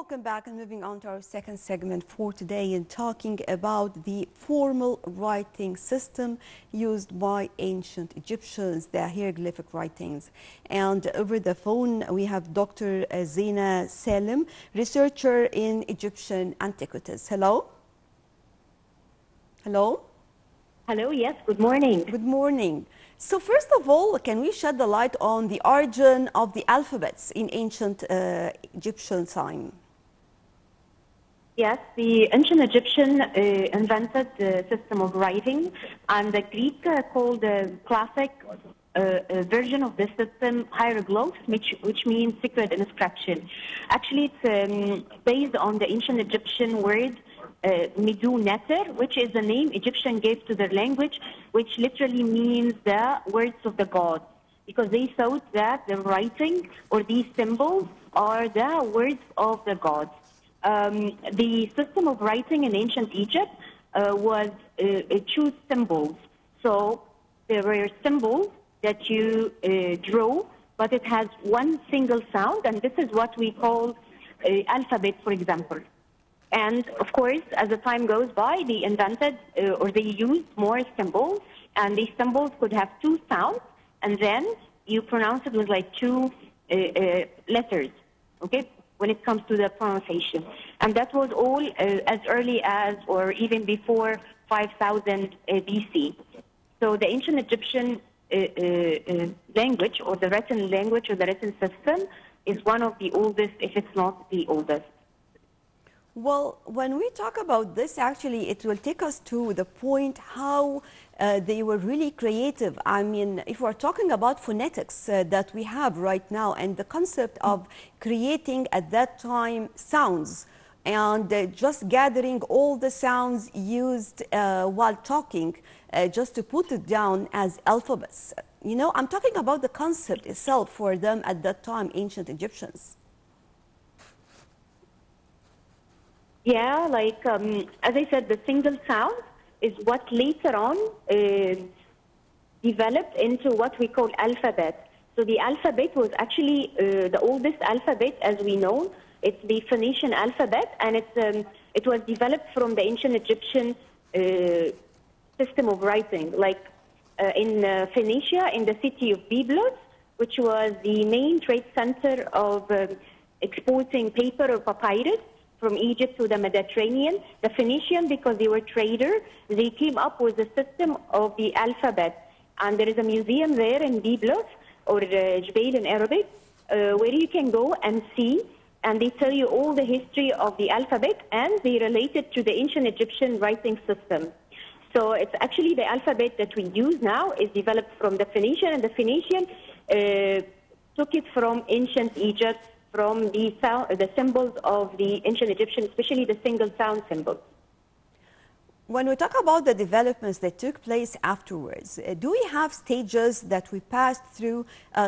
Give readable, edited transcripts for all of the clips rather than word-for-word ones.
Welcome back and moving on to our second segment for today and talking about the formal writing system used by ancient Egyptians, the hieroglyphic writings. And over the phone we have Dr. Zeina Salim, researcher in Egyptian antiquities. Hello? Hello? Hello, yes, good morning. Good morning. So first of all, can we shed the light on the origin of the alphabets in ancient Egyptian time? Yes, the ancient Egyptian invented the system of writing, and the Greek called the classic version of the system hieroglyphs, which means secret inscription. Actually, it's based on the ancient Egyptian word Midu Neter, which is the name Egyptian gave to their language, which literally means the words of the gods, because they thought that the writing or these symbols are the words of the gods. The system of writing in ancient Egypt was choose symbols. So there were symbols that you draw, but it has one single sound, and this is what we call alphabet, for example. And of course, as the time goes by, they invented or they used more symbols, and these symbols could have two sounds, and then you pronounce it with like two letters, okay, when it comes to the pronunciation. And that was all as early as or even before 5000 BC. So the ancient Egyptian language, or the written language, or the written system is one of the oldest, if it's not the oldest. Well, when we talk about this, actually, it will take us to the point how they were really creative. I mean, if we're talking about phonetics that we have right now, and the concept of creating at that time sounds, and just gathering all the sounds used while talking, just to put it down as alphabets. You know, I'm talking about the concept itself for them at that time, ancient Egyptians. Yeah, like as I said, the single sound is what later on developed into what we call alphabet. So the alphabet was actually the oldest alphabet as we know. It's the Phoenician alphabet, and it was developed from the ancient Egyptian system of writing. Like in Phoenicia, in the city of Byblos, which was the main trade center of exporting paper or papyrus from Egypt to the Mediterranean. The Phoenicians, because they were traders, they came up with a system of the alphabet. And there is a museum there in Byblos, or Jbeil in Arabic, where you can go and see, and they tell you all the history of the alphabet, and they relate it to the ancient Egyptian writing system. So it's actually the alphabet that we use now is developed from the Phoenician, and the Phoenician took it from ancient Egypt, from the symbols of the ancient Egyptian, especially the single sound symbols. When we talk about the developments that took place afterwards, do we have stages that we passed through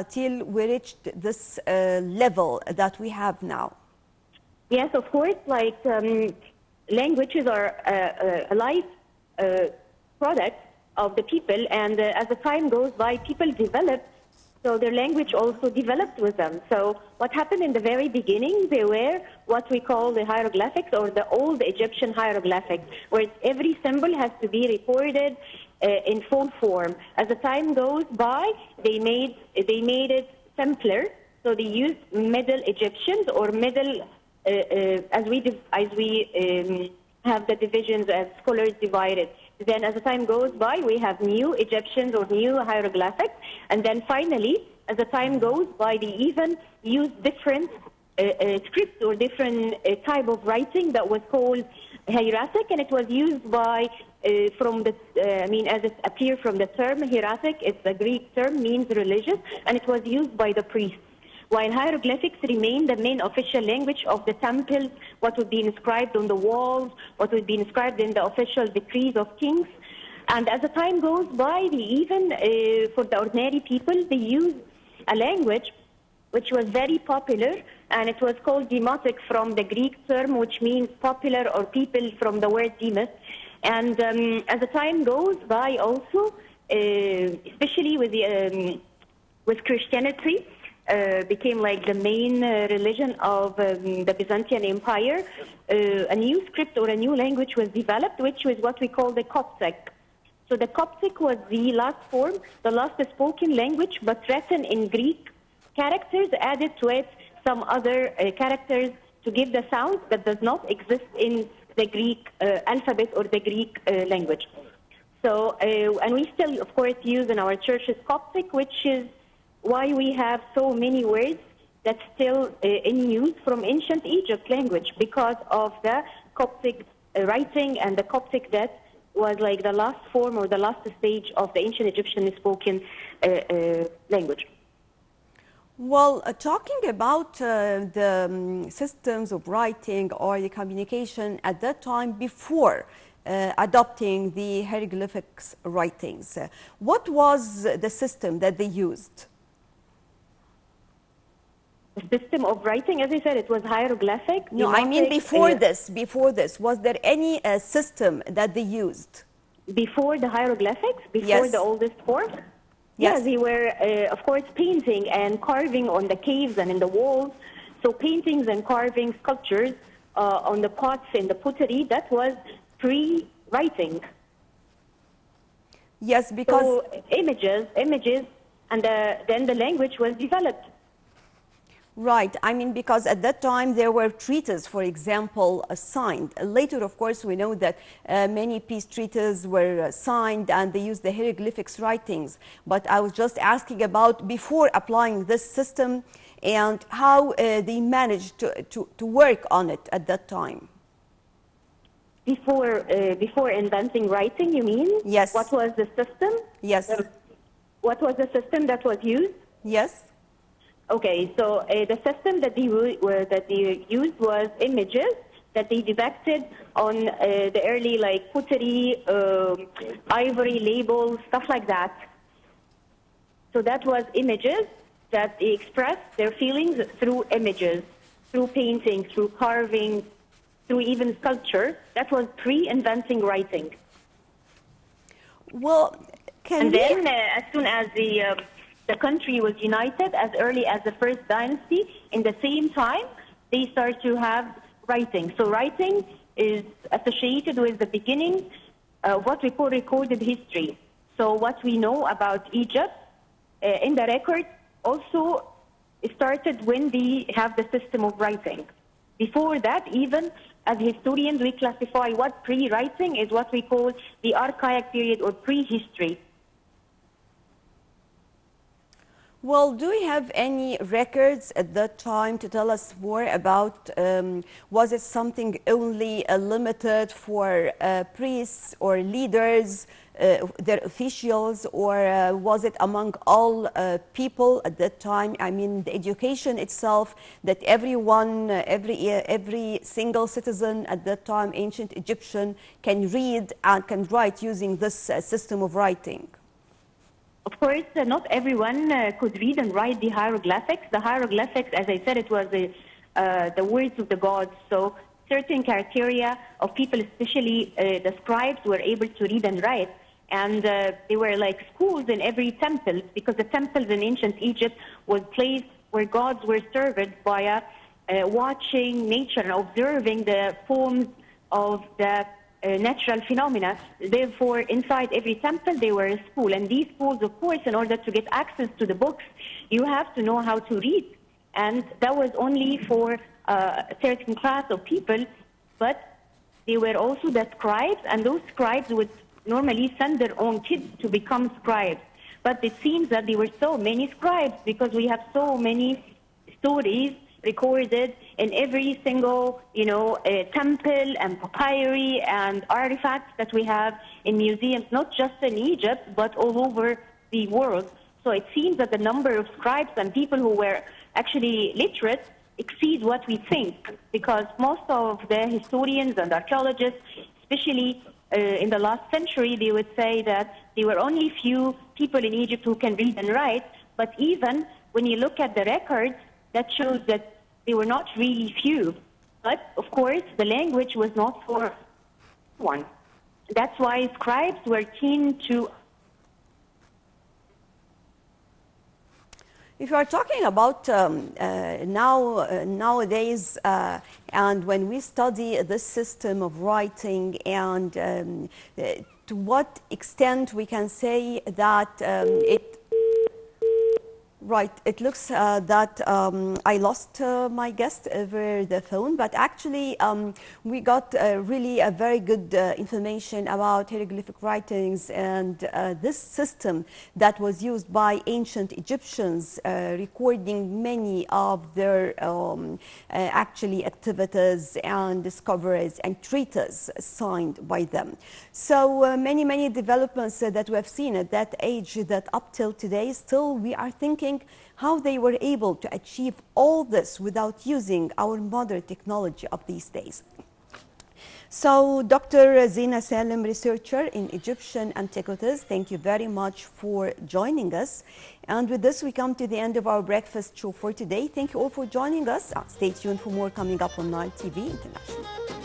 till we reached this level that we have now? Yes, of course. Like languages are a life product of the people, and as the time goes by, people develop. So their language also developed with them. So what happened in the very beginning, they were what we call the hieroglyphics, or the old Egyptian hieroglyphics, where every symbol has to be recorded in full form. As the time goes by, they made it simpler. So they used Middle Egyptians, or Middle, as we have the divisions as scholars divided. Then as the time goes by, we have new Egyptians or new hieroglyphics. And then finally, as the time goes by, they even use different scripts or different type of writing that was called hieratic. And it was used by, as it appears from the term hieratic, it's a Greek term, means religious, and it was used by the priests. While hieroglyphics remain the main official language of the temples, what would be inscribed on the walls, what would be inscribed in the official decrees of kings. And as the time goes by, they even, for the ordinary people, they used a language which was very popular, and it was called demotic, from the Greek term, which means popular or people, from the word demos. And as the time goes by also, especially with Christianity, became like the main religion of the Byzantine Empire, a new script or a new language was developed, which was what we call the Coptic. So the Coptic was the last form, the last spoken language, but written in Greek characters, added to it some other characters to give the sound that does not exist in the Greek alphabet or the Greek language. So, and we still, of course, use in our churches Coptic, which is why we have so many words that's still in use from ancient Egypt language, because of the Coptic writing and the Coptic that was like the last form or the last stage of the ancient Egyptian spoken language. Well, talking about the systems of writing or the communication at that time before adopting the hieroglyphics writings, what was the system that they used? The system of writing, as I said, it was hieroglyphic. No, I mean before this, was there any system that they used? Before the hieroglyphics, before Yes. the oldest form? Yes. Yeah, they were, of course, painting and carving on the caves and in the walls. So paintings and carving, sculptures on the pots and the pottery, that was pre-writing. Yes, because... So images, and then the language was developed. Right. I mean, because at that time there were treaties, for example, signed. Later, of course, we know that many peace treaties were signed and they used the hieroglyphics writings. But I was just asking about before applying this system and how they managed to work on it at that time. Before inventing writing, you mean? Yes. What was the system? Yes. What was the system that was used? Yes. Okay, so the system that they used was images that they depicted on the early like pottery, ivory labels, stuff like that. So that was images that they expressed their feelings through images, through painting, through carving, through even sculpture. That was pre-inventing writing. Well, And then as soon as the country was united, as early as the first dynasty, in the same time, they start to have writing. So writing is associated with the beginning of what we call recorded history. So what we know about Egypt in the record also started when they have the system of writing. Before that, even as historians, we classify what pre-writing is what we call the archaic period or prehistory. Well, do we have any records at that time to tell us more about, was it something only limited for priests or leaders, their officials, or was it among all people at that time? I mean, the education itself, that everyone, every single citizen at that time, ancient Egyptian, can read and can write using this system of writing. Of course, not everyone could read and write the hieroglyphics. The hieroglyphics, as I said, it was the words of the gods. So certain criteria of people, especially the scribes, were able to read and write. And they were like schools in every temple, because the temples in ancient Egypt was placed where gods were served by watching nature and observing the forms of the natural phenomena. Therefore, inside every temple, they were a school. And these schools, of course, in order to get access to the books, you have to know how to read. And that was only for a certain class of people. But they were also the scribes, and those scribes would normally send their own kids to become scribes. But it seems that there were so many scribes because we have so many stories recorded in every single, temple and papyri and artifacts that we have in museums, not just in Egypt, but all over the world. So it seems that the number of scribes and people who were actually literate exceed what we think, because most of the historians and archaeologists, especially in the last century, they would say that there were only few people in Egypt who can read and write. But even when you look at the records, that shows that they were not really few. But, of course, the language was not for one. That's why scribes were keen to... if you are talking about nowadays, and when we study this system of writing, and to what extent we can say that it. Right, it looks that I lost my guest over the phone, but actually we got really a very good information about hieroglyphic writings and this system that was used by ancient Egyptians, recording many of their actually activities and discoveries and treatises signed by them. So many developments that we have seen at that age, that up till today still we are thinking how they were able to achieve all this without using our modern technology of these days. So Dr. Zeina Salim, researcher in Egyptian antiquities, thank you very much for joining us. And with this, we come to the end of our breakfast show for today. Thank you all for joining us. Stay tuned for more coming up on Nile TV International.